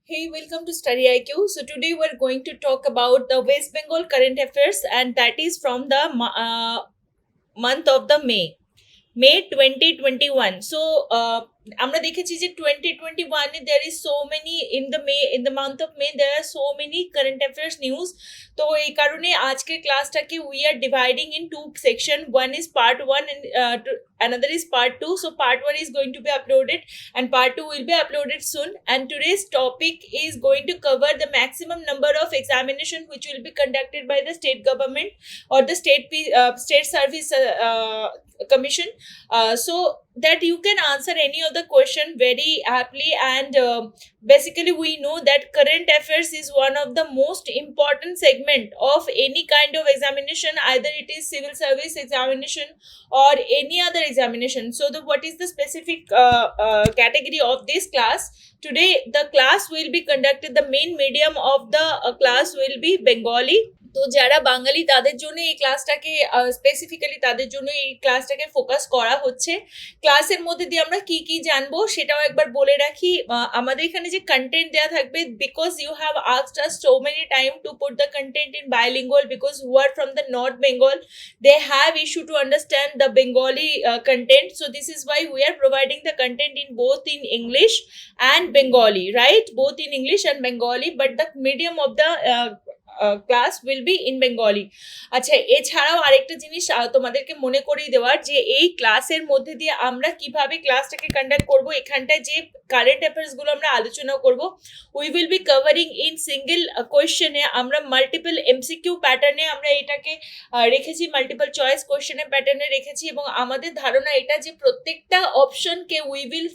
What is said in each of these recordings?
Hey, welcome to Study IQ. So today we're going to talk about the West Bengal current affairs, and that is from the month of the May 2021. So আমরা দেখেছি যে 2021 there is so many in the month of May there are so many current affairs news. তো এই কারণে আজকের ক্লাসটাকে we are dividing in two section. One is part 1 and another is part 2. So part 1 is going to be uploaded and part 2 will be uploaded soon. And today's topic is going to cover the maximum number of examination which will be conducted by the state government or the state service commission, so that you can answer any of the question very aptly. And basically we know that current affairs is one of the most important segment of any kind of examination, either it is civil service examination or any other examination. So what is the specific category of this class? Today the class will be conducted, the main medium of the class will be Bengali. তো যারা বাঙালি তাদের জন্য এই ক্লাসটাকে specifically তাদের জন্য এই ক্লাসটাকে focus করা হচ্ছে। ক্লাসের মধ্যে দিয়ে আমরা কি কি জানবো সেটাও একবার বলে রাখি। আমাদের এখানে যে কন্টেন্ট দেওয়া থাকবে, because you have asked us so many time to put the content in bilingual, because who are from the North Bengal, they have issue to understand the Bengali content. So this is why we are providing the content in both in English and Bengali, right? Both in English and Bengali, but the medium of the class will be in Bengali. আচ্ছা, এছাড়াও আরেকটা জিনিস তোমাদেরকে মনে করিয়ে দেওয়ার, যে এই ক্লাসের মধ্যে দিয়ে আমরা কিভাবে ক্লাসটাকে কন্ডাক্ট করব, এখানটায় যে কারেন্ট অ্যাফেয়ার্স গুলো আমরা আলোচনা করব, we will be covering in single কোয়েশ্চেনে। আমরা মাল্টিপল এমসিকিউ প্যাটার্নে আমরা এটাকে রেখেছি, মাল্টিপল চয়েস কোয়েশ্চেনের প্যাটার্নে রেখেছি, এবং আমাদের ধারণা এটা যে প্রত্যেকটা অপশনকে we will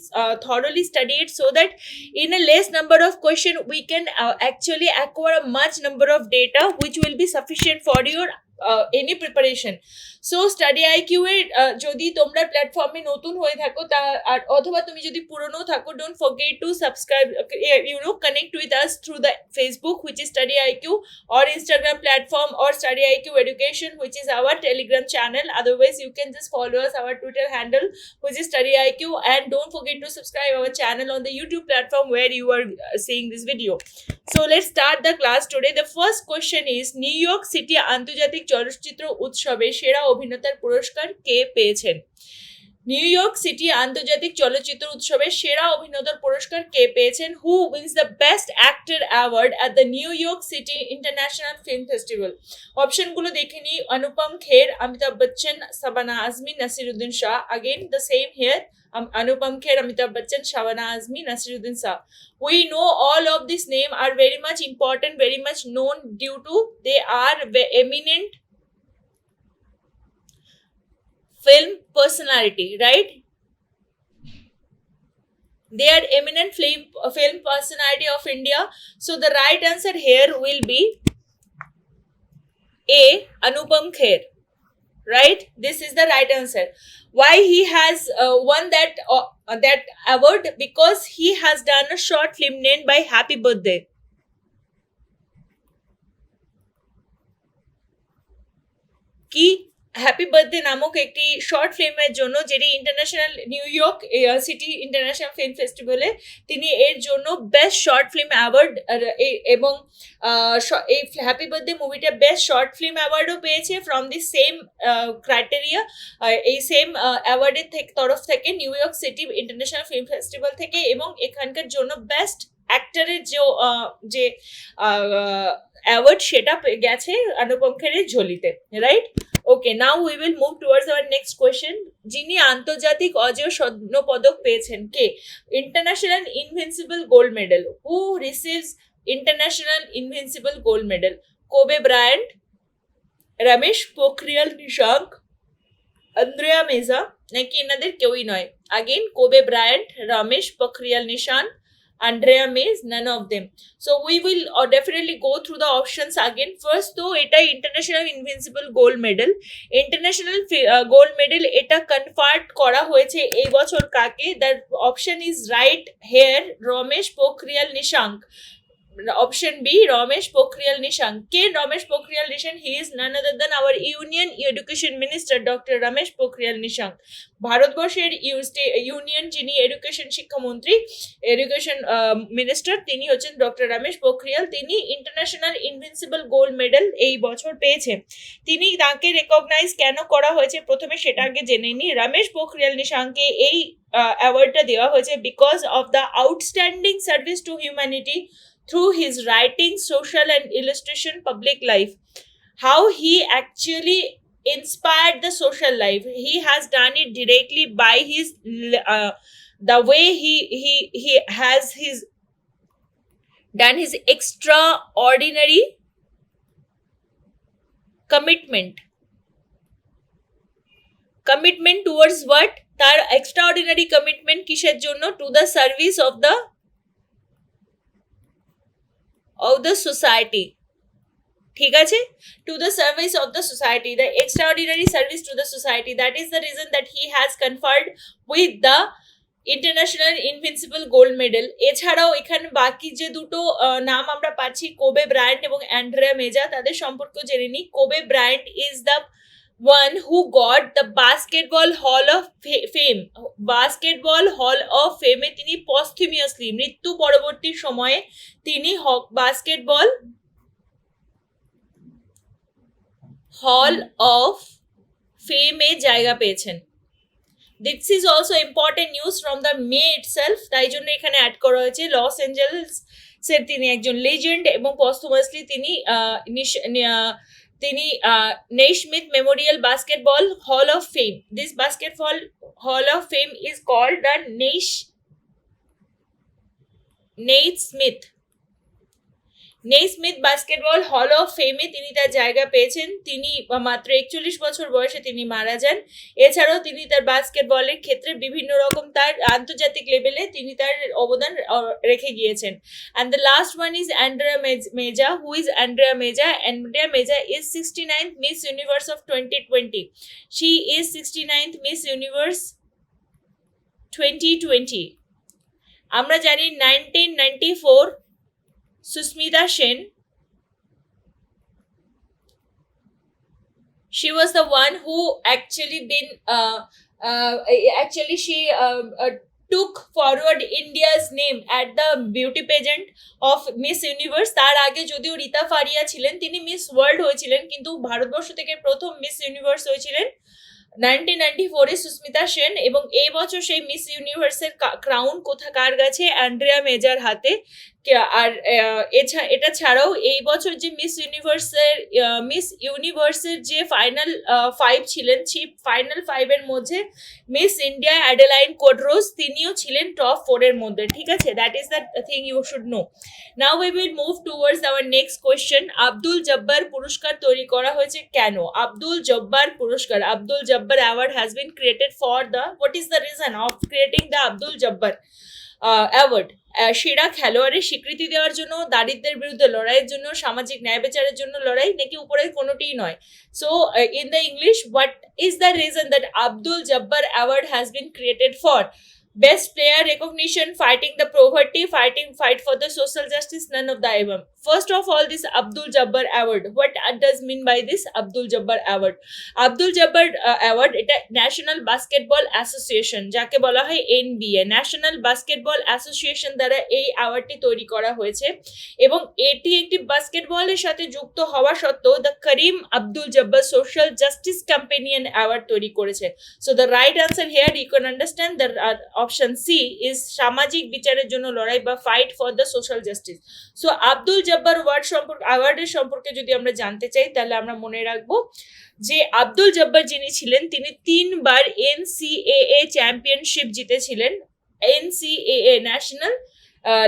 thoroughly study it, so that in a less number of question we can actually acquire a much number of data which will be sufficient for your any preparation. So study IQ এর যদি তোমরা প্ল্যাটফর্মে নতুন হয়ে থাকো তা, আর অথবা তুমি যদি পুরনো থাকো, don't forget to subscribe, connect with us through the Facebook which is study IQ, or Instagram platform, or Study IQ Education which is our Telegram channel. Otherwise you can just follow us our Twitter handle which is Study IQ, and don't forget to subscribe our channel on the YouTube platform where you are seeing this video. So let's start the class today. The first question is, new York city আন্তর্জাতিক চলচ্চিত্র উৎসবে সেরা অভিনেতার পুরস্কার কে পেয়েছেন? New York city আন্তর্জাতিক চলচ্চিত্র উৎসবে সেরা অভিনেতার পুরস্কার কে পেয়েছেন? Who wins the best actor award at the New York City international film festival? অপশনগুলো দেখে নিই। Anupam Kher, Amitabh Bachchan, Shabana Azmi, Naseeruddin Shah. Again the same here, Anupam Kher, Amitabh Bachchan, Shabana Azmi, Nasiruddin Shah. We know all of these names are very much important, very much known due to they are eminent film personality, right? They are eminent film personality of India. So the right answer here will be A, Anupam Kher. Right, this is the right answer. Why he has won that award? Because he has done a short film named by Happy Birthday. কি happy birthday নামক একটি short ফিল্মের জন্য, যেটি international new York City international film ফেস্টিভ্যালে তিনি এর জন্য বেস্ট শর্ট ফিল্ম অ্যাওয়ার্ড, এবং এই হ্যাপি বার্থডে মুভিটা বেস্ট শর্ট ফিল্ম অ্যাওয়ার্ডও পেয়েছে ফ্রম দি সেম ক্রাইটেরিয়া, এই সেম অ্যাওয়ার্ডের তরফ থেকে new York City international film festival থেকে, এবং এখানকার জন্য বেস্ট অ্যাক্টরের যে অ্যাওয়ার্ড সেটা গেছে অনুপম খেরের ঝুলিতে, right? Okay, now we will move towards our next question. যিনি আন্তর্জাতিক অজেয় স্বর্ণ পদক পেয়েছেন কে? International invincible gold medal. Who receives international invincible gold medal? Kobe Bryant, Ramesh Pokhriyal Nishank, Andrea Meza, নাকি এনাদের কেউই নয়? Again, Kobe Bryant, Ramesh Pokhriyal Nishank, Andrea Mays, none of them. So we will definitely go through the options again. First though, এটা international invincible gold medal. International gold medal এটা conferred করা হয়েছে এই বছর কাকে? The option is right here, Ramesh Pokhriyal Nishank. option B, Ramesh Pokhriyal Nishank. K. Ramesh Pokhriyal Nishank, he is none other than our Union Education Minister, Dr. Ramesh Pokhriyal Nishank. ভারতবর্ষের union যিনি education শিক্ষামন্ত্রী, education minister, তিনি হচ্ছেন doctor Ramesh Pokhriyal. তিনি international invincible gold medal এই বছর পেয়েছে। তিনি তাকে রেকগনাইজ কেন করা হয়েছে প্রথমে সেটা আগে জেনে নিই। রমেশ পোখরিয়াল নিশাঙ্ককে এই অ্যাওয়ার্ডটা দেওয়া হয়েছে because of the outstanding service to humanity through his writing, social and illustration public life. How he actually inspired the social life. He has done it directly by his the way he has his done his extraordinary commitment towards what? তার extraordinary commitment কিসের জন্য? To the service of the society. ঠিক আছে? To the service of the society, the extraordinary service to the society. That is the reason that he has conferred with the international invincible gold medal. এছাড়াও এখানে বাকি যে দুটো নাম আমরা পাচ্ছি, কোবে ব্রায়ান্ট এবং অ্যান্ড্রিয়া মেজা, তাদের সম্পর্কে জেনে নিই। Kobe Bryant is the one who got the basketball hall of fame. Basketball hall of ফেমে তিনি পস্থিমিয়াসলি, মৃত্যু পরবর্তী সময়ে তিনি বাস্কেটবল হল অফ ফেমে জায়গা পেয়েছেন। This is also important news from the May itself, তাই জন্য এখানে অ্যাড করা হয়েছে। লস অ্যাঞ্জেলেস এর তিনি একজন লেজেন্ড এবং পস্থুমাসলি তিনি Naismith Memorial Basketball Hall of Fame. This basketball Hall of Fame is called the Naismith Basketball Hall of Fame এ তিনি তার জায়গা পেয়েছেন। তিনি মাত্র 41 বছর বয়সে তিনি মারা যান। এছাড়াও তিনি তার বাস্কেটবলের ক্ষেত্রে বিভিন্ন রকম তার আন্তর্জাতিক লেভেলে তিনি তার অবদান রেখে গিয়েছেন। And the last one is Andrea Meja. Who is Andrea Meja? Andrea Meja is 69th Miss Universe of 2020. She is 69th Miss Universe 2020. আমরা জানি 1994 Susmita Sen, she was the one who actually she took forward India's name at the beauty pageant of Miss Universe. তার আগে যদিও রীতা ফারিয়া ছিলেন, তিনি miss world হয়েছিলেন, কিন্তু ভারতবর্ষ থেকে প্রথম মিস ইউনিভার্স হয়েছিলেন 1994 সুস্মিতা সেন। এবং এই বছর সেই মিস ইউনিভার্সের ক্রাউন কার কাছে? অ্যান্ড্রিয়া মেজার হাতে। আর এটা ছাড়াও এই বছর যে মিস ইউনিভার্সের যে ফাইনাল 5 ছিলেন, সেই ফাইনাল 5 এর মধ্যে মিস ইন্ডিয়া অ্যাডেলাইন কোডরোজ তিনিও ছিলেন টপ 4 এর মধ্যে। ঠিক আছে, that is the thing you should know. Now we will move towards our next question. Abdul Jabbar পুরস্কার তৈরি করা হয়েছে কেন? আব্দুল জব্বার পুরস্কার, Abdul Jabbar award has been created for the, what is the reason of creating the Abdul Jabbar award? সেরা খেলোয়াড়ের স্বীকৃতি দেওয়ার জন্য, দারিদ্র্যের বিরুদ্ধে লড়াইয়ের জন্য, সামাজিক ন্যায় বিচারের জন্য লড়াই, নাকি উপরের কোনোটিই নয়? So in the English, what is the reason that Abdul Jabbar award has been created for? Best player recognition, fighting the poverty, fight for the social justice, none of the above. First of all, this Abdul Jabbar Award. What does mean by this Abdul Jabbar Award? Abdul Jabbar Award, এটা national basketball association, যাকে বলা হয় NBA, national basketball association দ্বারা এই অ্যাওয়ার্ডটি তৈরি করা হয়েছে। এবং এটি একটি বাস্কেটবলের সাথে যুক্ত হওয়া সত্ত্বেও the Kareem Abdul Jabbar social justice champion award তৈরি করেছে। So the right answer here, you can understand the option C is সামাজিক বিচারের জন্য লড়াই বা fight for the social justice. So Abdul Jabbar অ্যাওয়ার্ডের সম্পর্কে যদি আমরা জানতে চাই, তাহলে আমরা মনে রাখবো যে আব্দুল জব্বার যিনি ছিলেন, তিনি 3 বার NCAA চ্যাম্পিয়নশিপ জিতেছিলেন। NCAA ন্যাশনাল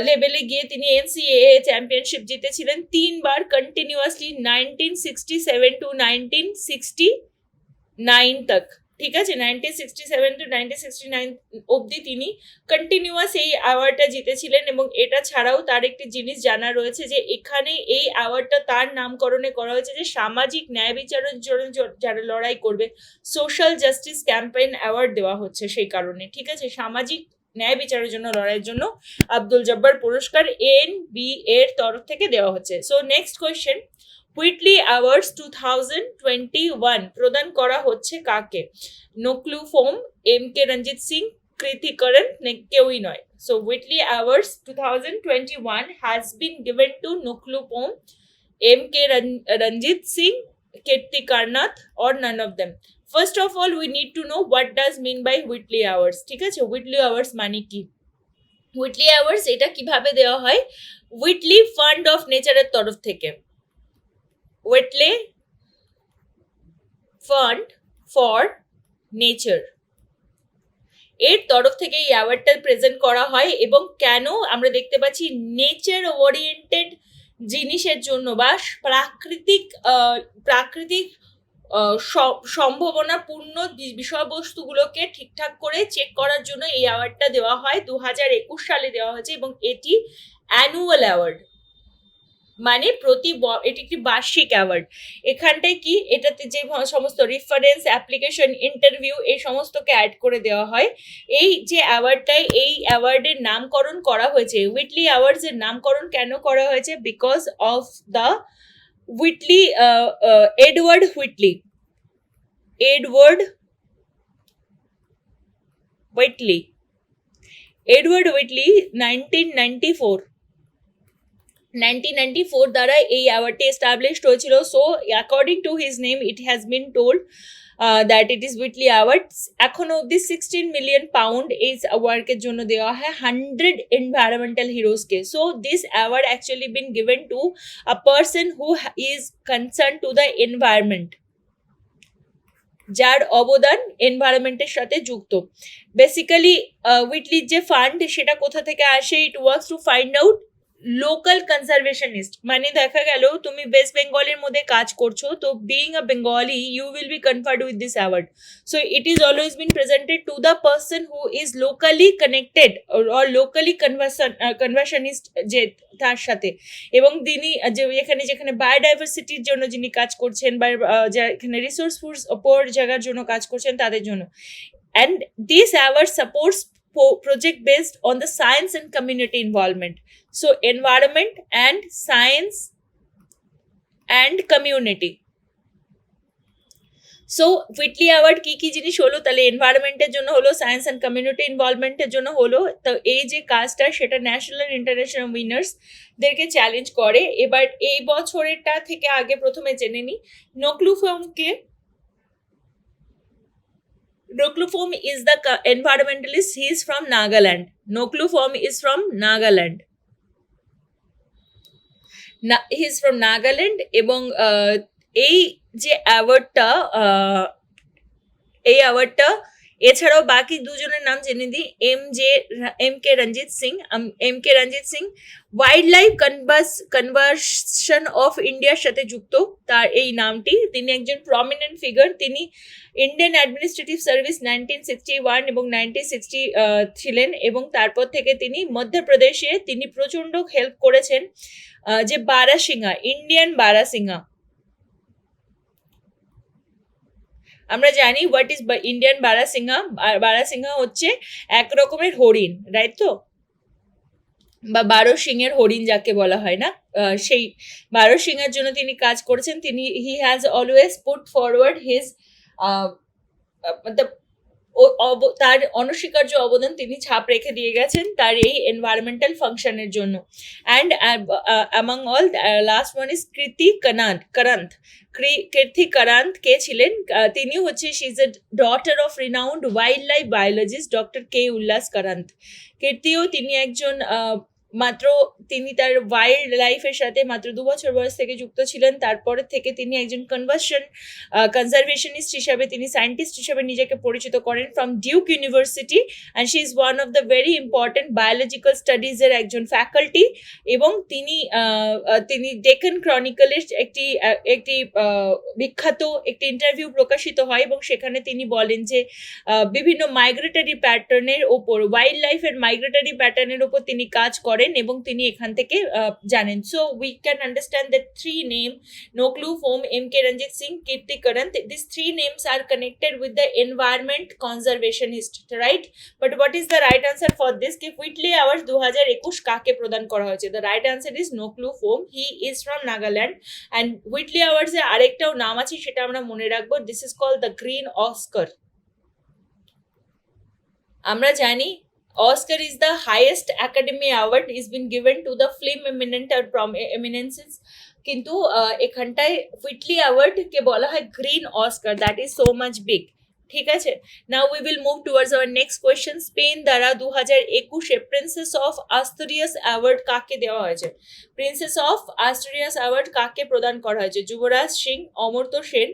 লেভেলে গিয়ে তিনি NCAA চ্যাম্পিয়নশিপ জিতেছিলেন 3 বার কন্টিনিউয়াসলি, 1967 to 1969 তক। ঠিক আছে, 1967 to 1969 অবধি তিনি কন্টিনিউয়াস এই অ্যাওয়ার্ডটা জিতেছিলেন। এবং এটা ছাড়াও তার একটি জিনিস জানা রয়েছে যে এখানে এই অ্যাওয়ার্ডটা তার নামকরণে করা হয়েছে, যে সামাজিক ন্যায় বিচারের জন্য যারা লড়াই করবে, সোশ্যাল জাস্টিস ক্যাম্পেইন অ্যাওয়ার্ড দেওয়া হচ্ছে সেই কারণে। ঠিক আছে, সামাজিক ন্যায় বিচারের জন্য লড়াইয়ের জন্য আব্দুল জব্বার পুরস্কার NBA এর তরফ থেকে দেওয়া হচ্ছে। So next question, Whitley awards 2021 প্রদান করা হচ্ছে কাকে? নোক্লুফোম, MK রঞ্জিত সিং, কৃতি করণ, কেউই নয়। So Whitley awards 2021 has been given to নোক্লুফোম, MK Ranjit Singh, Kirti Karnath or none of them. First of all, we need to know what does mean by Whitley Awards. ঠিক আছে, Whitley Awards মানে কি? Whitley Awards এটা কিভাবে দেওয়া হয়? Whitley Fund of Nature এর তরফ থেকে। Whitley Fund for Nature এর তরফ থেকে এই অ্যাওয়ার্ডটা প্রেজেন্ট করা হয়। এবং কেন আমরা দেখতে পাচ্ছি নেচার ওরিয়েন্টেড জিনিসের জন্য বা প্রাকৃতিক সম্ভাবনাপূর্ণ বিষয়বস্তুগুলোকে ঠিকঠাক করে চেক করার জন্য এই অ্যাওয়ার্ডটা দেওয়া হয়। 2021 সালে দেওয়া হয়েছে এবং এটি অ্যানুয়াল অ্যাওয়ার্ড, মানে এটি একটি বার্ষিক অ্যাওয়ার্ড। এখানটায় কি, এটাতে যে সমস্ত রেফারেন্স, অ্যাপ্লিকেশন, ইন্টারভিউ এই সমস্তকে অ্যাড করে দেওয়া হয়। এই যে অ্যাওয়ার্ডটায়, এই অ্যাওয়ার্ডের নামকরণ করা হয়েছে, হুইটলি অ্যাওয়ার্ডস এর নামকরণ কেন করা হয়েছে? Because of the Whitley, Edward Whitley 1994 দ্বারা এই অ্যাওয়ার্ডটি এস্টাবলিশড হয়েছিল। So according to his name it has been told that it is Whitley awards. এখনো অব্দি 16 মিলিয়ন পাউন্ড এই ওয়ার্কের জন্য দেওয়া হয় 100 এনভায়রনমেন্টাল হিরোজকে। So this award actually been given to a person who is concern to the environment, যার অবদান এনভায়রনমেন্টের সাথে যুক্ত। বেসিক্যালি হুইটলির যে ফান্ড সেটা কোথা থেকে আসে? It works to find out local conservationist, মানে দেখা গেল তুমি ওয়েস্ট বেঙ্গলের মধ্যে কাজ করছো, তো being a Bengali you will be conferred with this award. So it is always been presented to the person who is locally connected or locally conservationist, যে তার সাথে, এবং তিনি যেখানে বায়োডাইভার্সিটির জন্য যিনি কাজ করছেন বা যেখানে রিসোর্সফুল অপর জায়গার জন্য কাজ করছেন তাদের জন্য। And this award supports project based on the science and community involvement. So environment and science and community. So Whitley award কি কি জিনিস হলো? তাহলে এনভায়রনমেন্টের জন্য হলো, সায়েন্স অ্যান্ড কমিউনিটি ইনভলভমেন্টের জন্য হলো। তো এই যে কাজটা সেটা ন্যাশনাল অ্যান্ড ইন্টারন্যাশনাল উইনার্সদেরকে চ্যালেঞ্জ করে। এবার এই বছরেরটা থেকে আগে প্রথমে জেনে নিই Noklufom is the environmentalist. He is from Nagaland. Noklufom is from Nagaland. He is from Nagaland. এবং এই যে অ্যাওয়ার্ডটা এছাড়াও বাকি দুজনের নাম জেনে দিই। MK Ranjit Singh wild life conversion of ইন্ডিয়ার সাথে যুক্ত তার এই নামটি। তিনি একজন প্রমিনেন্ট ফিগার। তিনি ইন্ডিয়ান অ্যাডমিনিস্ট্রেটিভ সার্ভিস 1961 এবং 1960 ছিলেন, এবং তারপর থেকে তিনি মধ্যপ্রদেশে তিনি প্রচণ্ড হেল্প করেছেন যে বারাসিংহা, ইন্ডিয়ান বারাসিংহা। আমরা জানি হোয়াট ইজ ইন্ডিয়ান বারাসিংহা। বারাসিংহা হচ্ছে এক রকমের হরিণ, রাইট? তো বা 12 সিংহের হরিণ যাকে বলা হয় না, সেই 12 সিংহের জন্য তিনি কাজ করেছেন। তিনি he has always put forward his তার অনস্বীকার্য অবদান তিনি ছাপ রেখে দিয়ে গেছেন তার এই এনভায়রনমেন্টাল ফাংশনের জন্য। And among all last one is Krithi Karanth. কে ছিলেন? তিনি হচ্ছে she is a daughter of renowned wildlife biologist doctor K Ullas Karanth. কীর্তিও তিনি একজন তিনি তার ওয়াইল্ড লাইফের সাথে মাত্র 2 বছর বয়স থেকে যুক্ত ছিলেন। তারপরে থেকে তিনি একজন কনজারভেশনিস্ট হিসাবে, তিনি সায়েন্টিস্ট হিসাবে নিজেকে পরিচিত করেন from Duke University. And she is one of the very important biological স্টাডিজের একজন ফ্যাকাল্টি। এবং তিনি ডেকান ক্রনিকলের একটি বিখ্যাত একটি ইন্টারভিউ প্রকাশিত হয়, এবং সেখানে তিনি বলেন যে বিভিন্ন মাইগ্রেটরি প্যাটার্নের ওপর, ওয়াইল্ড লাইফের মাইগ্রেটরি প্যাটার্নের ওপর তিনি কাজ করেন। করেন এবং তিনি এখান থেকে জানেন। So we can understand that three name নোকলু ফোম M K. Ranjit Singh Krithi Karanth, these three names are connected with the environment conservationist, right? But what is the right answer for this? कि Whitley Awards 2021 কাকে প্রদান করা হয়েছে? The right answer is নোকলু ফোম. He is from Nagaland. And Whitley Awards এর আরেকটাও নাম আছে, সেটা আমরা মনে রাখবো. This is called the Green Oscar. আমরা জানি Oscar is the highest Academy Award is been given to the film eminent or eminences. কিন্তু এখানটায় হুইটলি অ্যাওয়ার্ড কে বলা হয় green Oscar. That is so much big. ঠিক আছে, নাও we will move towards our next question. Spain দ্বারা 2021-এ Princess of আস্তুরিয়াস award কাকে দেওয়া হয়েছে? প্রিন্সেস অফ আস্তুরিয়াস অ্যাওয়ার্ড কাকে প্রদান করা হয়েছে? যুবরাজ সিং, অমর্ত্য সেন,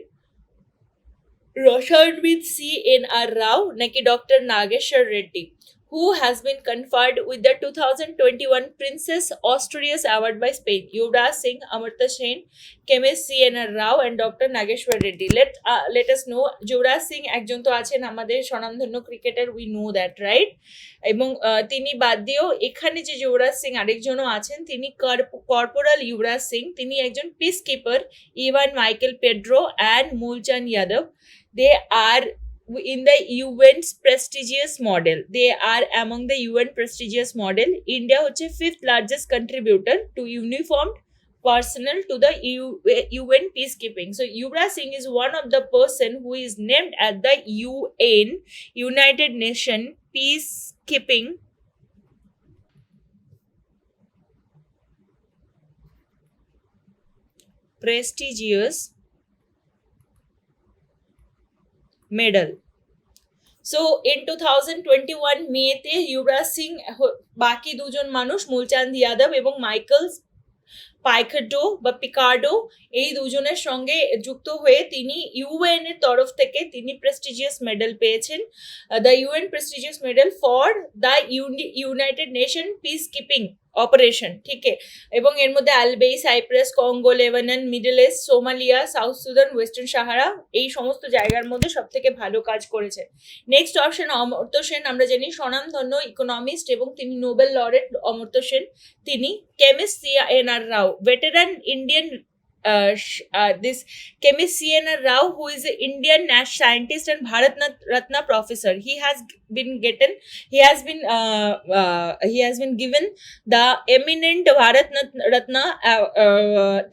রসায়নবিদ CNR রাও নাকি doctor Nageshwar Reddy? Who has been conferred with the 2021 Princess Asturias Award by Spain? Yuvraj Singh, Amartya Sen, chemist CNR Rao and Dr. Nageshwar Reddy. Let us know. Yuvraj Singh একজন তো আছেন আমাদের স্বনামধন্য cricketer, we know that, right? এবং তিনি বাদ দিয়েও এখানে যে যুবরাজ সিং আরেকজনও আছেন, তিনি কর্পোরাল যুবরাজ সিং, তিনি একজন peace keeper, Ivan Michael Pedro and Moolchand Yadav. They are in the UN's prestigious model. They are among the UN prestigious model. India হচ্ছে 5th largest contributor to uniformed personnel to the UN peacekeeping. So Yuvraj Singh is one of the person who is named at the UN, United Nations peacekeeping prestigious medal. So in 2021 মেতে যুবরাজ সিং বাকি দুজন মানুষ মূলচাঁদ যাদব এবং Michael Picardo এই দুজনের সঙ্গে যুক্ত হয়ে তিনি ইউএন এর তরফ থেকে তিনি প্রেস্টিজিয়াস মেডেল পেয়েছেন, the UN prestigious medal for the United Nation peacekeeping operation. ঠিক আছে, এবং এর মধ্যে আলবেই, Cyprus, Congo, Lebanon, Middle East, Somalia, South Sudan, Western Sahara এই সমস্ত জায়গার মধ্যে সব থেকে ভালো কাজ করেছে. Next option Amartya Sen. আমরা জানি স্বনামধন্য ইকোনমিস্ট এবং তিনি নোবেল লরেট অমর্ত্য সেন. তিনি chemist CNR Rao, veteran Indian this chemist CNR Rao, who is an Indian scientist and Bharat Ratna professor. He has been given the eminent Bharat Ratna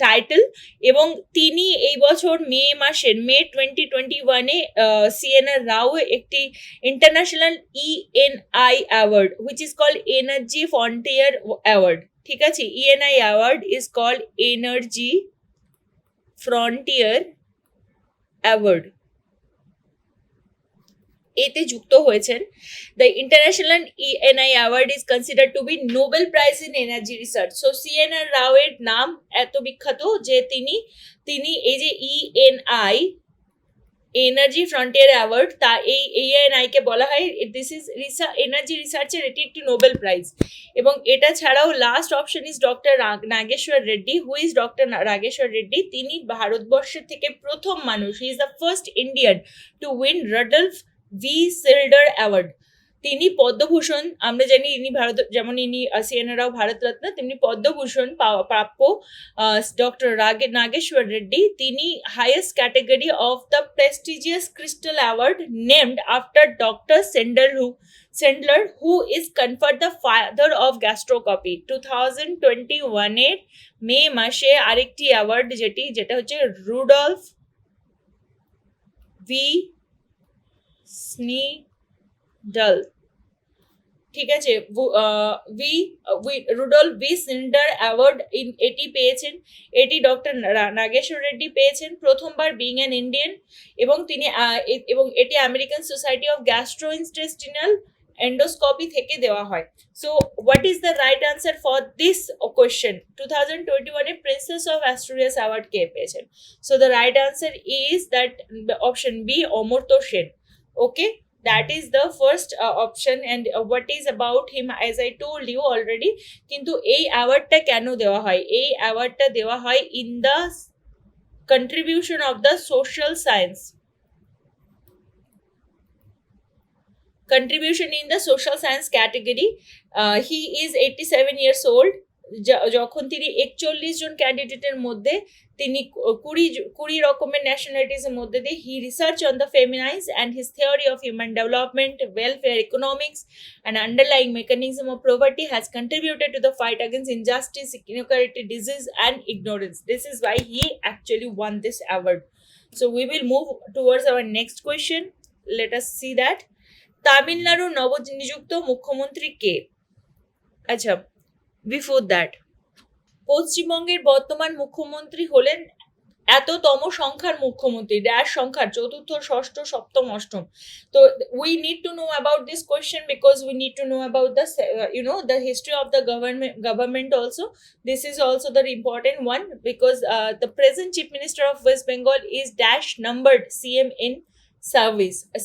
title. এবং তিনি এই বছর মে 2021-এ CNR Rao একটি international ENI award which is called Energy Frontier Award. ঠিক আছে, ENI award is called Energy Frontier Award. এতে যুক্ত হয়েছেন. The International ENI Award is considered to be Nobel Prize in Energy Research. So CNR Rao এর নাম এত বিখ্যাত যে তিনি এই যে ENI এনার্জি ফ্রন্টিয়ার অ্যাওয়ার্ড, তা এই ENI কে বলা হয় দিস ইজ এনার্জি রিসার্চের এটি একটি নোবেল প্রাইজ. এবং এটা ছাড়াও last option is doctor Nageshwar Reddy. Who is doctor Nageshwar Reddy? তিনি ভারতবর্ষের থেকে প্রথম মানুষ, he is the first Indian to win Rudolf V Schindler award. তিনি পদ্মভূষণ, আমরা জানি ইনি যেমন ইনি CNR রাও ভারতরত্ন, তেমনি পদ্মভূষণ প্রাপ্য ডক্টর নাগেশ্বর রেড্ডি. তিনি highest category of the prestigious crystal award named after doctor Schindler who is conferred the father of gastroscopy. 2021-এর মে মাসে আরেকটি অ্যাওয়ার্ড যেটা হচ্ছে রুডলফ ভি স্নিডল. ঠিক আছে, রুডলফ ভি সিন্ডার অ্যাওয়ার্ড এটি পেয়েছেন, এটি ডক্টর নাগেশ্বর রেড্ডি পেয়েছেন প্রথমবার বিং অ্যান ইন্ডিয়ান. এবং তিনি এবং এটি American Society of gastrointestinal endoscopy থেকে দেওয়া হয়. So what is the right answer for this question? 2021-এ প্রিন্সেস অফ অ্যাস্টুরিয়াস অ্যাওয়ার্ড কে পেয়েছেন? So the right answer is that option B, Amartya Sen. Okay, that is the first option. And what is about him, as I told you already. কিন্তু এই অ্যাওয়ার্ডটা কেন দেওয়া হয়? এই অ্যাওয়ার্ডটা দেওয়া হয় in the contribution of the social science contribution in the social science category. He is 87 years old. যখন তিনি 41 জন ক্যান্ডিডেটের মধ্যে তিনি 20 রকমের ন্যাশনালিটিস এর মধ্যে দিয়ে he research on the famines and his theory of human development, welfare economics and underlying mechanism of poverty has contributed to the fight against injustice, inequality, disease and ignorance. This is why he actually won this award. So we will move towards our next question. Let us see that. তামিলনাড়ুর নবনিযুক্ত মুখ্যমন্ত্রী কে? আচ্ছা, before that, পশ্চিমবঙ্গের বর্তমান মুখ্যমন্ত্রী হলেন এততম সংখ্যার মুখ্যমন্ত্রী, ড্যাশ সংখ্যার, চতুর্থ, ষষ্ঠ, সপ্তম, অষ্টম। তো we need to know about this question because we need to know about the the history of the government also. This is also the important one because the present chief minister of West Bengal is dash numbered CM in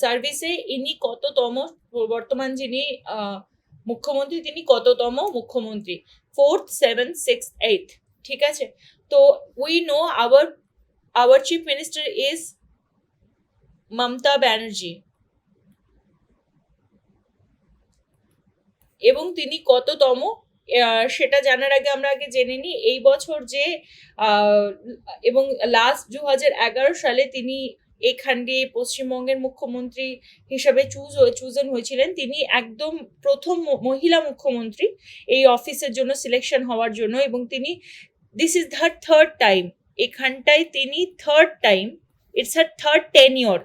সার্ভিসে ইনি কততম, বর্তমান যিনি মুখ্যমন্ত্রী তিনি কততম মুখ্যমন্ত্রী? 4th, 7th, 6th, 8th। ঠিক আছে, তো we know our chief minister is Mamata Banerjee এবং তিনি কততম সেটা জানার আগে আমরা আগে জেনে নিই এই বছর যে এবং লাস্ট 2011 সালে তিনি এখানে পশ্চিমবঙ্গের মুখ্যমন্ত্রী হিসাবে চুজেন হয়েছিলেন। তিনি একদম প্রথম মহিলা মুখ্যমন্ত্রী এই অফিসের জন্য সিলেকশন হওয়ার জন্য, এবং তিনি this is the third time, এখানটায় তিনি third time, it's her third tenure.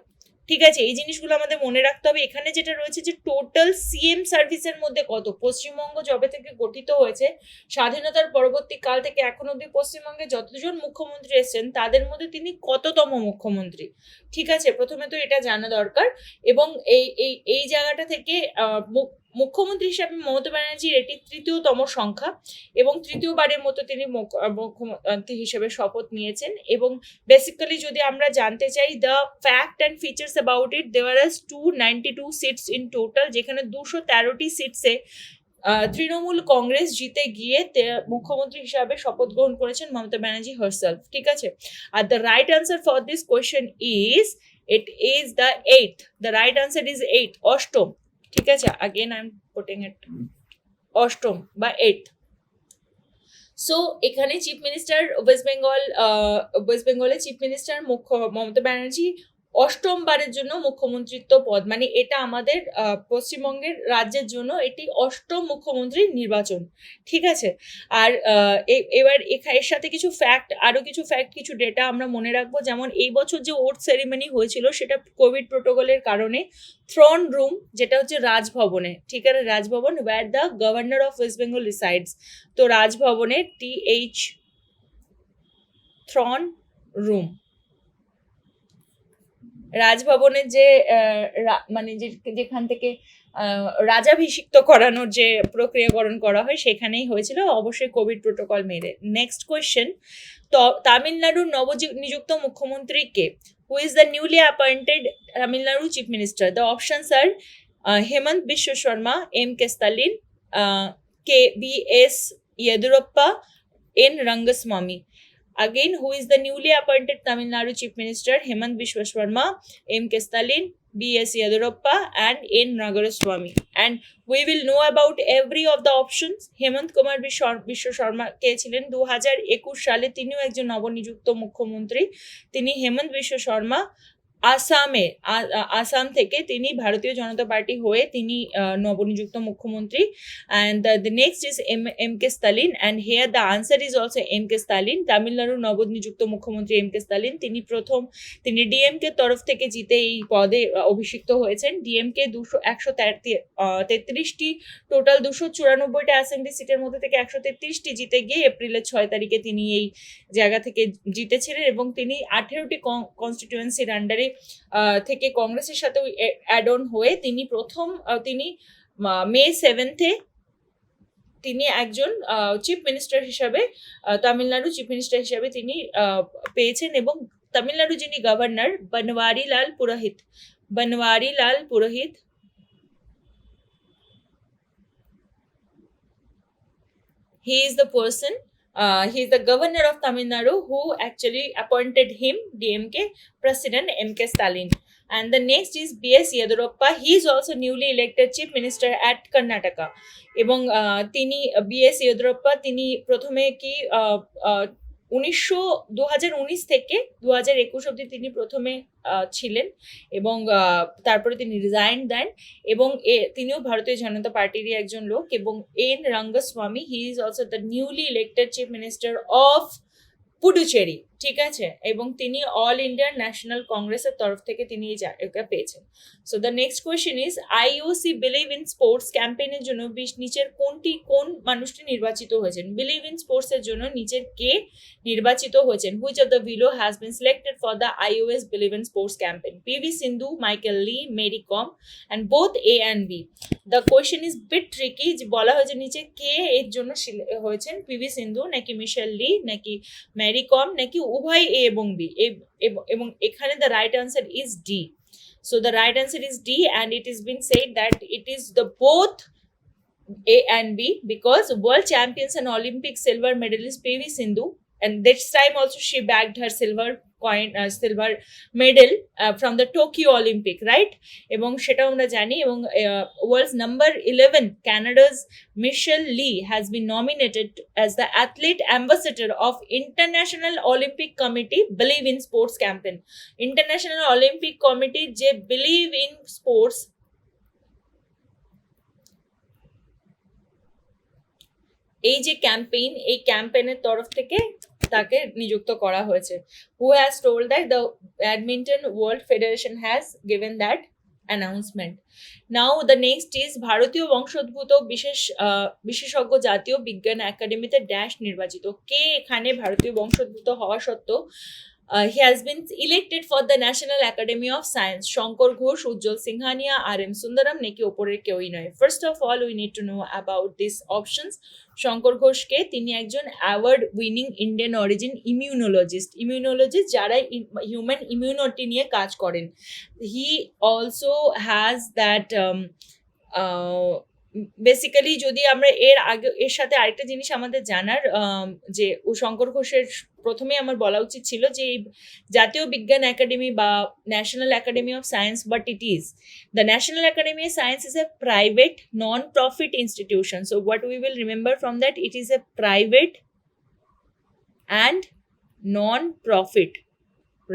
ঠিক আছে, এই জিনিসগুলো আমাদের মনে রাখতে হবে। এখানে যেটা রয়েছে যে টোটাল সিএম সার্ভিসের মধ্যে কত, পশ্চিমবঙ্গ যবে থেকে গঠিত হয়েছে স্বাধীনতার পরবর্তী কাল থেকে এখন অব্দি পশ্চিমবঙ্গে যতজন মুখ্যমন্ত্রী এসেছেন তাদের মধ্যে তিনি কততম মুখ্যমন্ত্রী। ঠিক আছে, প্রথমে তো এটা জানা দরকার। এবং এই জায়গাটা থেকে মুখ্যমন্ত্রী হিসাবে মমতা ব্যানার্জির এটি তৃতীয়তম সংখ্যা এবং তৃতীয়বারের মতো তিনি মুখ্যমন্ত্রী হিসেবে শপথ নিয়েছেন। এবং বেসিক্যালি যদি আমরা জানতে চাই the fact and features about it, দেওয়ার আর 292 সিটস ইন টোটাল, যেখানে 213টি সিটসে তৃণমূল কংগ্রেস জিতে গিয়ে মুখ্যমন্ত্রী হিসাবে শপথ গ্রহণ করেছেন মমতা ব্যানার্জি হারসেলফ। ঠিক আছে, are the right answer for this question is it is the 8th। The right answer is 8th, অষ্টম। ঠিক আছে, again I am putting it অষ্টম বা 8th। সো এখানে চিফ মিনিস্টার ওয়েস্ট বেঙ্গলের চিফ মিনিস্টার মমতা ব্যানার্জি অষ্টমবারের জন্য মুখ্যমন্ত্রিত্ব পদ, মানে এটা আমাদের পশ্চিমবঙ্গের রাজ্যের জন্য এটি অষ্টম মুখ্যমন্ত্রীর নির্বাচন। ঠিক আছে, আর এবার এর সাথে কিছু ফ্যাক্ট, আরো কিছু ফ্যাক্ট, কিছু ডেটা আমরা মনে রাখবো। যেমন এই বছর যে ওট সেরিমনি হয়েছিল সেটা কোভিড প্রোটোকলের কারণে থ্রন রুম, যেটা হচ্ছে রাজভবনে, ঠিক আছে, Raj Bhavan where the governor of West Bengal resides. তো রাজভবনে TH থ্রন রুম, রাজভবনের যে মানে যেখান থেকে রাজাভিষিক্ত করানোর যে প্রক্রিয়াকরণ করা হয় সেখানেই হয়েছিল, অবশ্যই কোভিড প্রোটোকল মেনে। নেক্সট কোয়েশ্চেন, তো তামিলনাড়ুর নবনিযুক্ত মুখ্যমন্ত্রী কে? Who is the newly appointed Tamil Nadu chief minister? The options are Himanta Biswa Sarma, MK Stalin, KBS Yedurappa, N Rangaswamy. Again, who is the newly appointed Tamil Nadu Chief Minister? Hemant Biswa Sharma, MK Stalin, BS Yedurappa and N Rangaswamy. And we will know about every of the options. Hemant Kumar Biswa Sharma কে ছিলেন 2021 সালে, তিনিও একজন নবনিযুক্ত মুখ্যমন্ত্রী। তিনি হেমন্ত বিশ্ব শর্মা আসাম থেকে, তিনি ভারতীয় জনতা পার্টি হয়ে তিনি নবনিযুক্ত মুখ্যমন্ত্রী। And the next is MK Stalin, and here the answer is also MK Stalin. তামিলনাড়ুর নবনিযুক্ট মুখ্যমন্ত্রী MK স্টালিন, তিনি DMK তরফ থেকে জিতে এই পদে অভিষিক্ত হয়েছেন। DMK 133টি টোটাল 294টা অ্যাসেম্বলি সিটের মধ্যে থেকে 133টি জিতে গিয়ে এপ্রিলের 6 তারিখে তিনি এই জায়গা থেকে জিতেছিলেন, এবং তিনি 18টি কনস্টিটিউয়েন্সির আন্ডারে থেকে কংগ্রেসের সাথে অ্যাড অন হয়ে তিনি মে 7-এ তিনি একজন চিফ মিনিস্টার হিসাবে, তামিলনাড়ু চিফ মিনিস্টার হিসাবে তিনি পেয়েছেন। এবং তামিলনাড়ু যিনি গভর্নর বনওয়ারিলাল পুরোহিত, he is the person, he is the governor of Tamil Nadu who actually appointed him, DMK president MK Stalin. And the next is B.S. Yedurappa. He is also newly elected Chief Minister at Karnataka. এবং তিনি B.S. Yedurappa তিনি প্রথমে কি 2019 থেকে 2021 অব্দি তিনি প্রথমে ছিলেন এবং তারপরে তিনি রিজাইন দেন এবং তিনিও ভারতীয় জনতা পার্টিরই একজন লোক এবং N Rangaswamy he is also the newly elected chief minister of Puducherry, ঠিক আছে, এবং তিনি অল ইন্ডিয়া ন্যাশনাল কংগ্রেসের তরফ থেকে তিনি এই জায়গা পেয়েছেন। So the next question is IOC believe in sports ক্যাম্পেইনের জন্য নিচের কোন মানুষটি নির্বাচিত হয়েছেন? বিলিভ ইন স্পোর্টস এর জন্য নিচের কে নির্বাচিত হয়েছেন? Which of the below has been selected for the IOS believe in sports campaign? PV Sindhu, Michael Lee, Mary Kom, and both A and B. The question is bit tricky, যে বলা হয়েছে নিচে কে এর জন্য হয়েছেন, পিভি সিন্ধু নাকি মিশেল লি নাকি মেরি কম নাকি উভয় এ এবং বি, এবং এখানে the right answer is D. So the right answer is D and it is been said that it is the both A and B because world champions and Olympic silver medalist PV Sindhu, and this time also she bagged her silver medal from the Tokyo Olympic, right? এবং সেটা আমরা জানি এবং world's number 11 Canada's Michelle Lee has been nominated as the athlete ambassador of International Olympic Committee Believe in Sports campaign. International Olympic Committee যে Believe in Sports এই যে campaign, এই ক্যাম্পেইনের তরফ থেকে তাকে নিযুক্ত করা হয়েছে। Who has told that the badminton world federation has given that announcement. Now the next is ভারতীয় বংশোদ্ভূত বিশেষজ্ঞ জাতীয় বিজ্ঞান একাডেমিতে ড্যাশ নির্বাচিত। কে এখানে ভারতীয় বংশোদ্ভূত হওয়া সত্ত্বেও he has been elected for the National Academy of Science? Shankar Ghosh, Ujjwal Singhania, R.M. Sundaram নাকি ওপরের কেউই নয়? First of all, we need to know about these options. Shankar ঘোষকে, তিনি একজন award winning Indian origin immunologist যারা human immunity নিয়ে কাজ করেন। He also has that basically যদি আমরা এর সাথে আরেকটা জিনিস আমাদের জানার, যে শঙ্কর ঘোষের প্রথমে আমার বলা উচিত ছিল যে জাতীয় বিজ্ঞান একাডেমি বা National Academy of Science, but it is the National Academy of Science is a private non profit institution. So what we will remember from that, it is a private and non profit,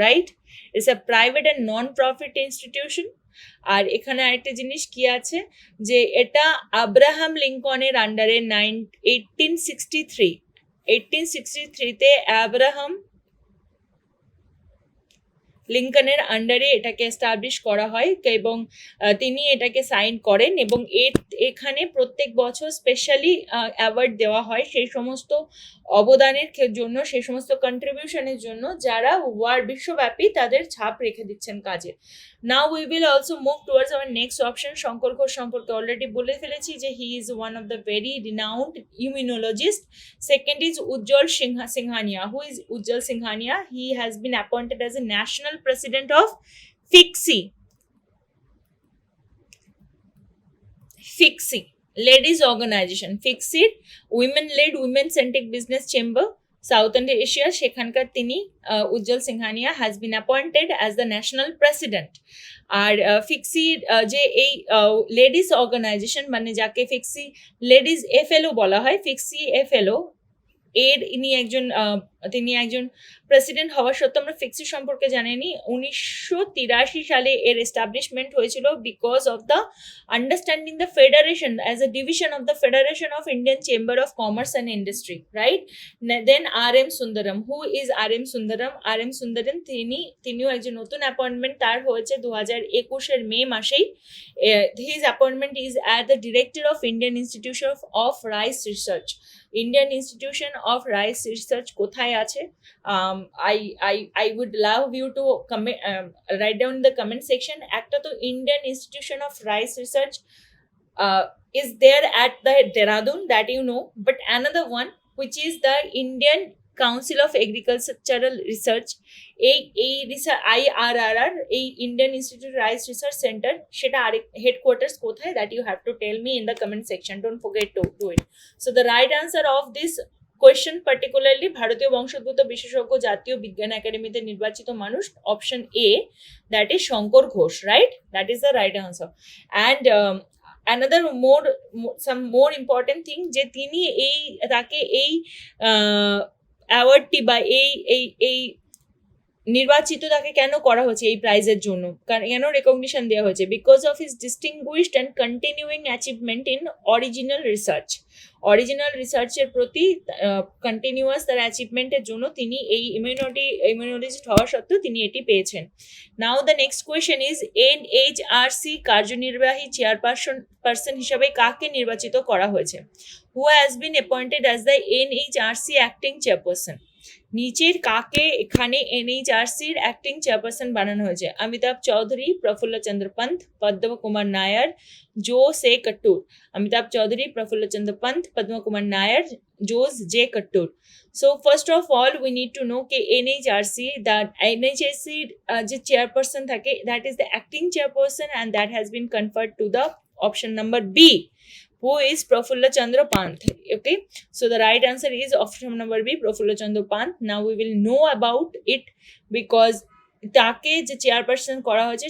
right? It's a private and non profit institution. আর এখানে আরেকটা জিনিস কি আছে, যে এটা Abraham লিঙ্কনের আন্ডারে 1863-তে Abraham লিঙ্কনের আন্ডারে এটাকে এস্টাবলিশ করা হয় এবং তিনি এটাকে সাইন করেন এবং এখানে প্রত্যেক বছর স্পেশালি অ্যাওয়ার্ড দেওয়া হয় সেই সমস্ত অবদানের জন্য, সেই সমস্ত কন্ট্রিবিউশনের জন্য যারা বিশ্বব্যাপী তাদের ছাপ রেখে দিচ্ছেন কাজে। Now we will also move towards our next option. Shankar Ghosh সম্পর্কে অলরেডি বলে ফেলেছি যে he is one of the very renowned immunologist. Second is Ujjwal Singhania. Who is Ujjwal Singhania? He has been appointed as a national president of FICCI ladies organization, FICCI women-led women-centric business chamber Southern Asia, সেখানকার তিনি উজ্জ্বল Singhania has been appointed as the national president. R FICCI যে এই ladies organisation, মানে যাকে FICCI ladies FLO বলা হয়, FICCI FLO তিনি একজন প্রেসিডেন্ট হওয়া সত্ত্বেও আমরা ফিক্সি সম্পর্কে জানিনি। 1983 সালে এর এস্টাবলিশমেন্ট হয়েছিল because of the understanding the federation as a division of the federation of Indian chamber of commerce and industry, right? Then R.M. Sundaram. Who is R.M. Sundaram? R.M. Sundaram তিনিও একজন নতুন অ্যাপয়েন্টমেন্ট তার হয়েছে 2021 মে মাসেই। His appointment is at the director of Indian institution of rice research. Indian institution of rice research কোথায় আছে? I would love you to write down in the comment section. একটা তো Indian Institution of Rice Research is there at the Dehradun, that you know, but another one which is the Indian Council of Agricultural Research, এই IRRR, এই Indian Institute of Rice Research Center, সেটা আরেক headquarters কোথায়, that you have to tell me in the comment section. Don't forget to do it. So the right answer of this question particularly ভারতীয় বংশোদ্ভূত বিশেষজ্ঞ জাতীয় বিজ্ঞান একাডেমিতে নির্বাচিত মানুষ, option A, that is Shankar Ghosh, right? That is the right answer. And another some more important thing যে তিনি তাকে এই অ্যাওয়ার্ডটি বা এই নির্বাচিত তাকে কেন করা হয়েছে এই প্রাইজের জন্য, কেন রেকগনিশন দেওয়া হয়েছে? Because of his distinguished and continuing achievement in original রিসার্চের প্রতি কন্টিনিউয়াস তার অ্যাচিভমেন্টের জন্য তিনি এই ইমিউনোলজিস্ট হওয়া সত্ত্বেও তিনি এটি পেয়েছেন। Now the next question is NHRC কার্যনির্বাহী চেয়ারপারসন হিসাবে কাকে নির্বাচিত করা হয়েছে? Who has been appointed as the NHRC acting chairperson? নিচের কাকে এখানে এনএইচআরসির অ্যাক্টিং চেয়ারপারসন বানানো হয়েছে? অমিতাভ চৌধুরী, প্রফুল্ল চন্দ্র পন্থ, পদ্ম কুমার নায়ার, জোসে কট্টুর। অমিতাভ চৌধুরী, প্রফুল্ল চন্দ্র পন্থ, পদ্ম কুমার নায়ার, জোস J কট্টুর। So first of all we need to know ke NHRC, that NHRC যে চেয়ারপারসন থাকে, that is the acting chairperson and that has been conferred to the option number B, who is Prafulla Chandra Pant. Okay, so the right answer is option number B, Prafulla Chandra Pant. Now we will know about it because তাকে যে chairperson করা হয়েছে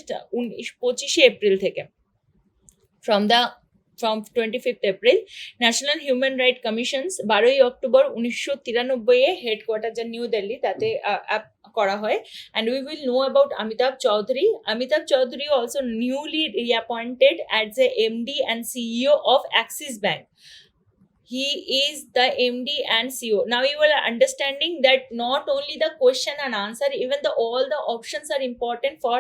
25 April থেকে, from 25th April. National human right commissions 12ই October 1993 এ headquarter যা new Delhi তাতে করা হয়। And we will know about Amitabh Chowdhury. Amitabh Chowdhury also newly reappointed as a MD and CEO of Axis bank. He is the MD and CEO. Now you are understanding that not only the question and answer, even all the options are important for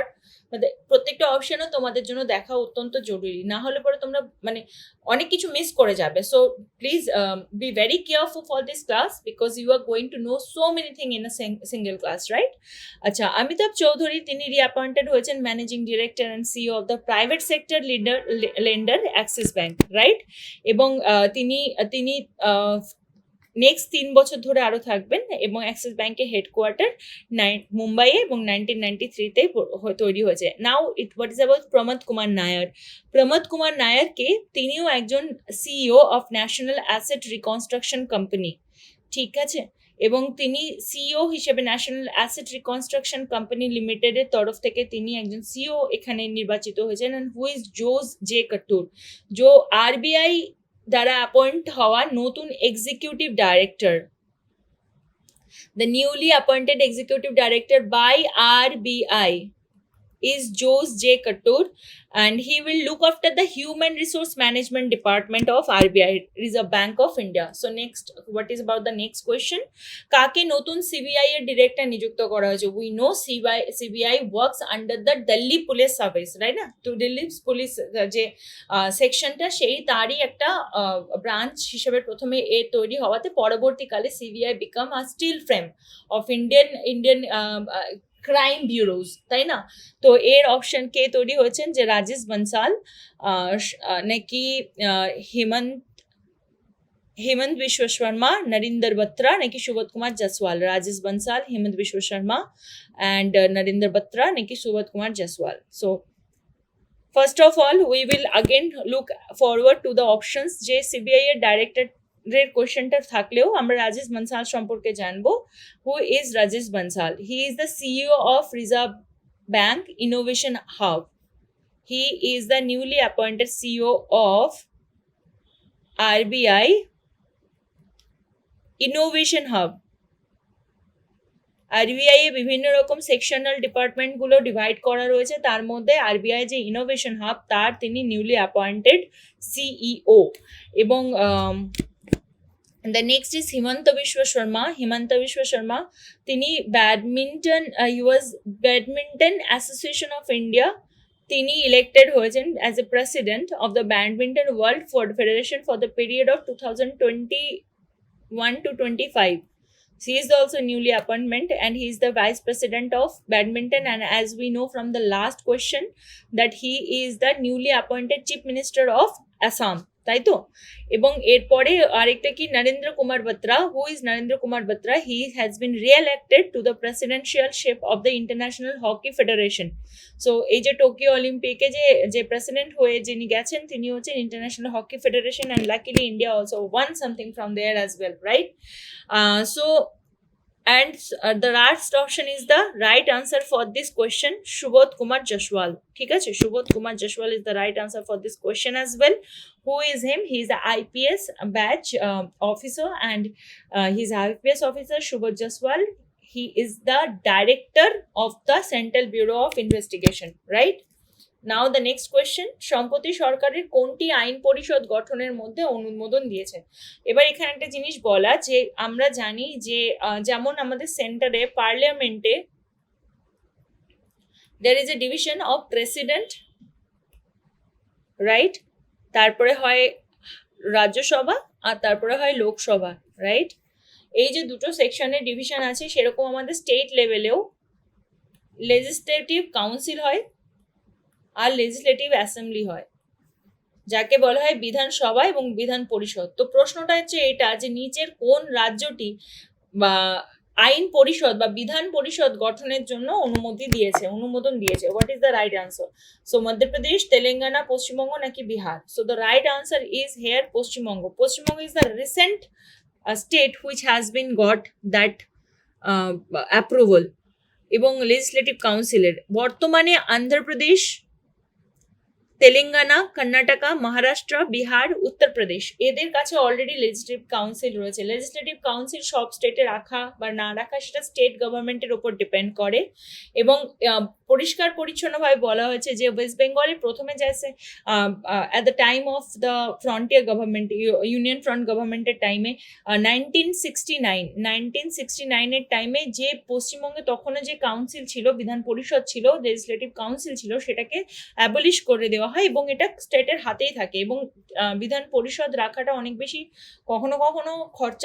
প্রত্যেকটা অপশনও তোমাদের জন্য দেখা অত্যন্ত জরুরি, না হলে পরে তোমরা মানে অনেক কিছু মিস করে যাবে। So please be very careful for this class because you are going to know so many thing in a single class, right? আচ্ছা, অমিতাভ চৌধুরী তিনি রিঅ্যাপয়েন্টেড হয়েছেন managing director and CEO of the private sector lender Axis bank, right? এবং তিনি next 3 বছর ধরে আরো থাকবেন এবং অ্যাক্সিস ব্যাংকের হেডকোয়ার্টার মুম্বাইয়ে এবং 1993-তে তৈরি হয়েছে। Now what is about Pramod Kumar Nair? Pramod Kumar নায়ারকে তিনিও একজন CEO of national asset reconstruction company, ঠিক আছে? এবং তিনি সিইও হিসেবে ন্যাশনাল অ্যাসেট রিকনস্ট্রাকশন কোম্পানি লিমিটেডের তরফ থেকে তিনি একজন সিইও এখানে নির্বাচিত হয়েছেন। অ্যান্ড হু ইজ জোস জে কট্টুর, জো আরবিআই দ্বারা অ্যাপয়েন্ট হওয়া নতুন executive director. The newly appointed executive director by RBI is Jose J. Kattur, and he will look after the human resource management department of RBI, Reserve Bank of India. So next, what is about the next question? কাকে নতুন CBI এর director নিযুক্ত করা হয়েছে? We know CBI works under the Delhi Police Service, right? না, তো Delhi police যে সেকশনটা সেই তারই একটা ব্রাঞ্চ হিসেবে প্রথমে এর তৈরি হওয়াতে পরবর্তীকালে CBI become a steel frame of Indian crime bureaus, তাই না? তো এর অপশন কে তৈরি হয়েছেন? যে রাজেশ বনসাল, নাকি হেমন্ত বিশ্ব শর্মা, নরিন্দর বত্রা, নাকি সুবোধ কুমার জসওয়াল? রাজেশ বনসাল, হেমন্ত বিশ্ব শর্মা অ্যান্ড নরিন্দর বত্রা, নাকি Subodh Kumar Jaiswal? So first of all we will again look forward to the options. যে সিবিআই এর ডাইরেক্টর কোয়েশ্চেনটা থাকলেও আমরা রাজেশ বনসাল সম্পর্কে জানবো। Who is Rajesh Bansal? He is the CEO of reserve bank innovation hub. He is the newly appointed CEO of RBI innovation hub. RBI এ বিভিন্ন রকম সেকশনাল ডিপার্টমেন্টগুলো ডিভাইড করা রয়েছে, তার মধ্যে আরবিআই যে ইনোভেশন হাব তার তিনি নিউলি অ্যাপয়েন্টেড সিইও। এবং the next is Himanta Biswa Sharma. তিনি badminton badminton association of India তিনি ইলেক্টেড হয়েছেন as a president of the badminton world federation for the period of 2021 to 25. He is also newly appointment and he is the vice president of badminton, and as we know from the last question that he is the newly appointed chief minister of Assam. তাই তো? এবং এরপরে আরেকটা কি, Narendra Kumar Batra, who is Narendra Kumar Batra? He has been reelected to the presidentialship of the international hockey federation. So এই যে Tokyo অলিম্পিকে যে প্রেসিডেন্ট হয়ে যিনি গেছেন, তিনি হচ্ছেন international hockey federation, and luckily India also won something from there as well, right? So and the last option is the right answer for this question, Shubodh Kumar Jaswal. ঠিক আছে, Shubodh Kumar Jaswal is the right answer for this question as well. Who is him? He is a IPS batch officer, and he is a IPS officer, Shubodh Jaswal. He is the director of the Central Bureau of Investigation, right? Now the next question, সম্প্রতি সরকারের কোনটি আইন পরিষদ গঠনের মধ্যে অনুমোদন দিয়েছেন? এবার এখানে একটা জিনিস বলা, যে আমরা জানি যে যেমন আমাদের সেন্টারে পার্লামেন্টে there is a division of president, right? তারপরে হয় রাজ্যসভা আর তারপরে হয় লোকসভা, রাইট? এই যে দুটো সেকশনের ডিভিশন আছে, সেরকম আমাদের স্টেট লেভেলেও লেজিসলেটিভ কাউন্সিল হয় আর লেজিসলেটিভ অ্যাসেম্বলি হয়, যাকে বলা হয় বিধানসভা এবং বিধান পরিষদ। তো প্রশ্নটা হচ্ছে এটা, যে নিচের কোন রাজ্যটি বা আইন পরিষদ বা বিধান পরিষদ গঠনের জন্য অনুমোদন দিয়েছে? What is the right answer? So Madhya Pradesh, Telangana, Paschimbanga নাকি Bihar? So the right answer is here Paschimbanga. Paschimbanga is the recent state which has been got that approval এবং লেজিসলেটিভ কাউন্সিলের। বর্তমানে অন্ধ্রপ্রদেশ, তেলেঙ্গানা, কর্ণাটকা, মহারাষ্ট্র, বিহার, উত্তরপ্রদেশ এদের কাছে অলরেডি লেজিসলেটিভ কাউন্সিল রয়েছে। লেজিসলেটিভ কাউন্সিল সব স্টেটে রাখা বা না রাখা সেটা স্টেট গভর্নমেন্টের উপর ডিপেন্ড করে। এবং পরিষ্কার পরিচ্ছন্নভাবে বলা হয়েছে যে ওয়েস্ট বেঙ্গলে প্রথমে যাচ্ছে at the time of the frontier government, union front গভর্নমেন্টের টাইমে 1969-এর টাইমে যে পশ্চিমবঙ্গে তখনও যে কাউন্সিল ছিল, বিধান পরিষদ ছিল, লেজিসলেটিভ কাউন্সিল ছিল, সেটাকে অ্যাবলিশ করে দেওয়া হয় এবং এটা স্টেটের হাতেই থাকে। এবং বিধান পরিষদ রাখাটা অনেক বেশি কখনো কখনো খরচ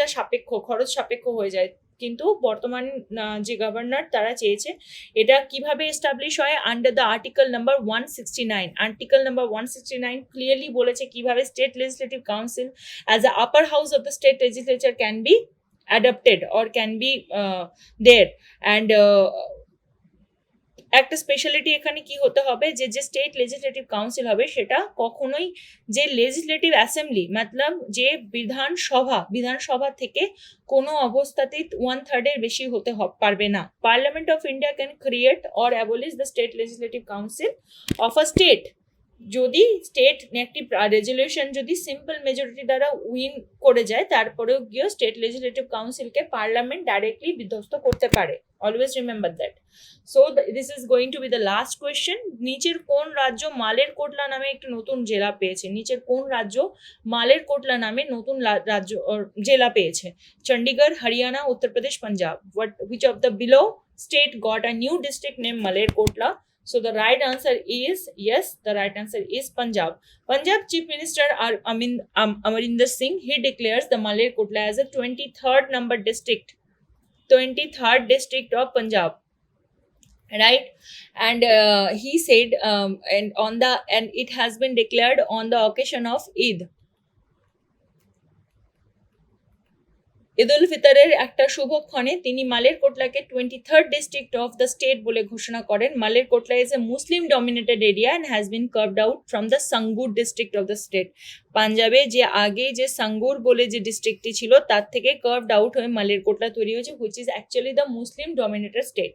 সাপেক্ষ হয়ে যায়। কিন্তু বর্তমান যে গভর্নর তারা চেয়েছে এটা কিভাবে এস্টাবলিশ হয়, under the article number 169। Article number 169 clearly বলেছে কিভাবে state legislative council as a upper house of the state legislature can be adapted or can be there, and একটা স্পেশালিটি এখানে কি হতে হবে, যে যে স্টেট লেজিসলেটিভ কাউন্সিল হবে সেটা কখনোই যে লেজিসলেটিভ অ্যাসেম্বলি মতলব যে বিধানসভা থেকে কোনো অবস্থাতেই 1/3 বেশি হতে পারবে না। Parliament of India can create or abolish the state legislative council of a state, যদি স্টেট একটি রেজলিউশন যদি সিম্পল মেজরিটি দ্বারা উইন করে যায়, তারপরেও গিয়ে স্টেট লেজিসলেটিভ কাউন্সিলকে পার্লামেন্ট ডাইরেক্টলি বিধ্বস্ত করতে পারে। Always remember that. So this is going to B the last question. নিচের কোন রাজ্য মালের কোটলা নামে একটি নতুন জেলা পেয়েছে? নিচের কোন রাজ্য মালের কোটলা নামে নতুন জেলা পেয়েছে? Chandigarh, Haryana, Uttar Pradesh, Punjab. Which of the below state got a new district named Malerkotla? So the right answer is yes. The right answer is Punjab. Punjab Chief Minister Amarinder Singh, he declares the Malerkotla as a 23rd number district, 23rd district of Punjab, right? And he said and it has been declared on the occasion of Eid. Eid ul ফিতরের একটা শুভক্ষণে তিনি মালেরকোটলাকে 23rd district of the state বলে ঘোষণা করেন। Malerkotla is a Muslim dominated area and has been carved out from the Sangrur district of the state. পাঞ্জাবে যে আগে যে সাঙ্গুর বলে যে ডিস্ট্রিক্টটি ছিল তার থেকে কার্ভড আউট হয়ে মালেরকোটলা তৈরি হয়েছে, which is actually the Muslim dominated state.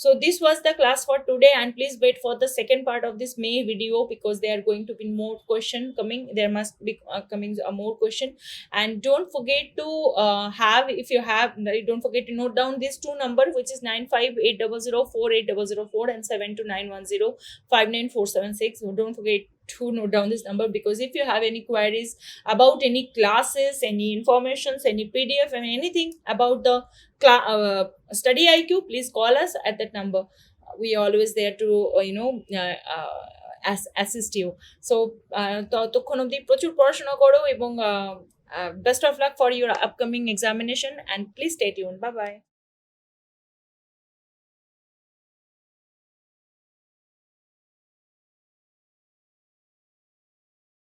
So this was the class for today, and please wait for the second part of this May video because there are going to be more question coming. There must be coming more question, and don't forget to don't forget to note down these two number, which is 9580048004 and 7291059476. Don't forget to note down this number, because if you have any queries about any classes, any informations, any PDF and anything about the study IQ, please call us at that number. We are always there to assist you. So ততক্ষণ অবধি প্রচুর পড়াশোনা করো এবং best of luck for your upcoming examination, and please stay tuned. Bye bye.